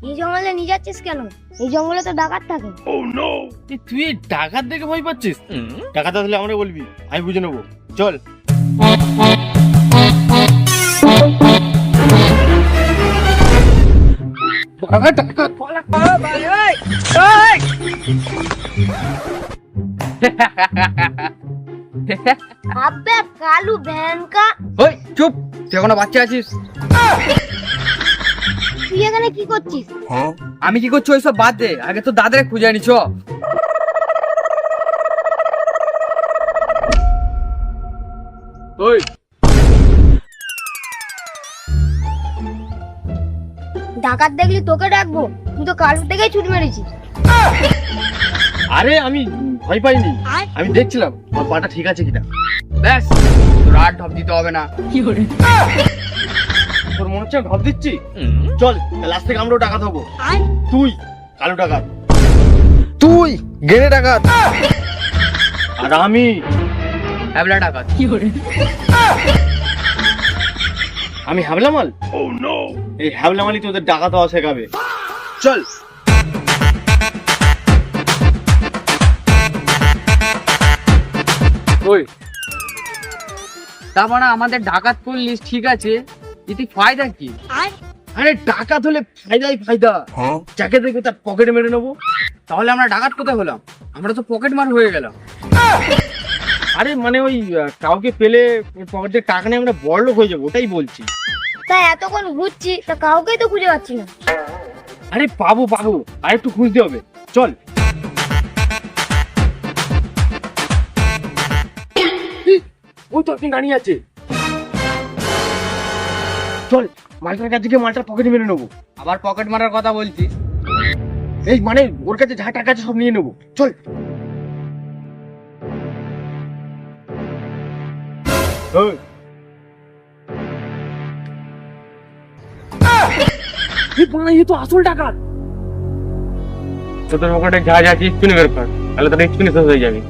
এই জঙ্গলে নিয়ে যাচ্ছিস কেন? এই জঙ্গলে তো ডাকাত থাকে। তুই ডাকাত দেখে ভয় পাচ্ছিস? ডাকাত আসলে আমরা বলবি, আমি বুঝে নেবো। চল। আবে কালু ভ্যানকা, ওই চুপ, তুই এখনো বাচ্চা আছিস? তুই এখানে কি করছিস? আমি কি করছি ওইসব বাদ দে, আগে তো দাদারে খুঁজে আনি চ। ওই ডাকাত দেখলি তোকে ডাকবো? তুই তো কালুর থেকেই ছুট মেরেছিস। আরে আমি ভয় পাইনি, আমি দেখছিলাম আমার পাটা ঠিক আছে কিনা। ব্যাস, তোর আর ঢপ দিতে হবে না। তোর মনে হচ্ছে ঢপ দিচ্ছি? চল লাস্ট থেকে আমরাও ডাকাত হবো। তুই কালো ডাকাত, তুই গেনে ডাকাত, আর আমি হ্যাবলা ডাকাত। আমি হ্যাবলামাল। এই হ্যাবলামালি তোদের ডাকাত হওয়া শেখাবে। চল। ওই তার মানে আমাদের ডাকাত করলিস, ঠিক আছে, এতে ফায়দা কি? আরে ডাকাত হলে ফায়দাই ফায়দা। যাকে দেখবে তার পকেটে মেরে নেবো। তাহলে আমরা ডাকাত কোথায় হলাম? আমরা তো পকেট মার হয়ে গেলাম। আরে মানে ওই কাউকে পেলে পকেটে টাকা নিয়ে আমরা বড়লোক হয়ে যাবো, ওটাই বলছি। তাই এতক্ষণ ঘুরছি, তা কাউকেই তো খুঁজে পাচ্ছি না। আরে পাবো পাবো, আর একটু খুঁজতে হবে। চল। ওই তো আপনি দাঁড়িয়ে আছে। চল মালটার কাছে গিয়ে মালটার পকেটে মেরে নেবো। আবার পকেট মারার কথা বলছিস? এই মানে ওর কাছে যা টাকা আছে সব নিয়ে নেবো। চল। ওই। এ তো আসল টাকা। তোদের পকেটে যা যা আছে স্পিনে বের কর, তাহলে তোর স্পিনে শেষ হয়ে যাবে।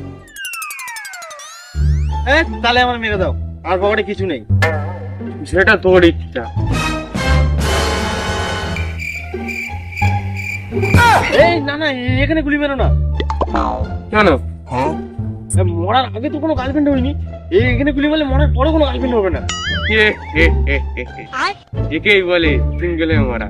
তাহলে আমার মেরে দাও, আর পকেটে কিছু নেই। সেটা তোর ইচ্ছা। এই না না, এখানে গুলি মেরো না। কেন? মরার আগে তো কোনো গার্লফ্রেন্ড হয়নি, এখানে গুলি মারলে মরার পরে কোনো গার্লফ্রেন্ড হবে না। একেই বলে সিঙ্গেলে মরা।